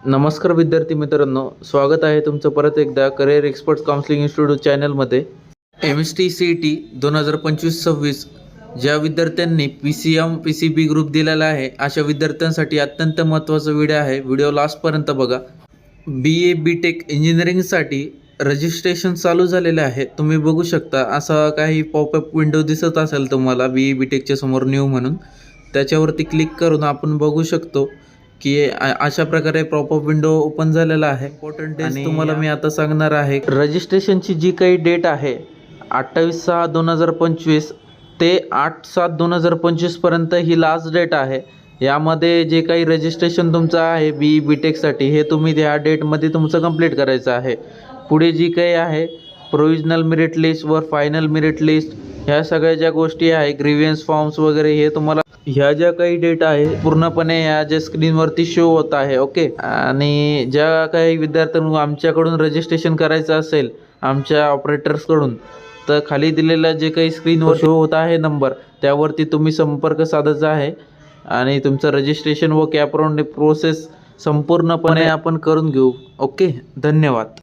नमस्कार विद्यार्थी मित्रांनो, स्वागत आहे तुमचं परत एकदा करिअर एक्सपर्ट्स काउन्सिलिंग इन्स्टिट्यूट चॅनलमध्ये. MST-CET 2025-26 ज्या विद्यार्थ्यांनी PCM PCB ग्रुप दिलेला आहे अशा विद्यार्थ्यांसाठी अत्यंत महत्त्वाचा व्हिडिओ आहे. व्हिडिओ लास्टपर्यंत बघा. BA BTech इंजिनिअरिंगसाठी रजिस्ट्रेशन चालू झालेले आहे. तुम्ही बघू शकता, असा काही पॉपअप विंडो दिसत असेल तुम्हाला BA BTechच्या समोर न्यू म्हणून. त्याच्यावरती क्लिक करून आपण बघू शकतो की अशा प्रकारे पॉपअप विंडो ओपन झालेला आहे. इम्पॉर्टंट डेट तुम्हाला मी आता सांगणार आहे. रजिस्ट्रेशनची जी काही डेट आहे 28/6/2025 ते 8/7/2025 पर्यंत ही लास्ट डेट आहे. यामध्ये जे काही रजिस्ट्रेशन तुमचं आहे BE BTechसाठी हे तुम्ही ह्या डेटमध्ये तुमचं कंप्लीट करायचं आहे. पुढे जी काही आहे प्रोविजनल मेरिट लिस्ट वर फायनल मेरिट लिस्ट ह्या सगळ्या ज्या गोष्टी आहे, ग्रीव्हियन्स फॉर्म्स वगैरे, हे तुम्हाला ह्या ज्या काही डेट आहे पूर्णपणे ह्या ज्या स्क्रीनवरती शो होत आहे. ओके. आणि ज्या काही विद्यार्थ्यांना आमच्याकडून रजिस्ट्रेशन करायचं असेल आमच्या ऑपरेटर्सकडून, तर खाली दिलेला जे काही स्क्रीनवर शो होत आहे नंबर, त्यावरती तुम्ही संपर्क साधायचा आहे आणि तुमचं रजिस्ट्रेशन व कॅप राऊंड प्रोसेस संपूर्णपणे आपण करून घेऊ. ओके. धन्यवाद.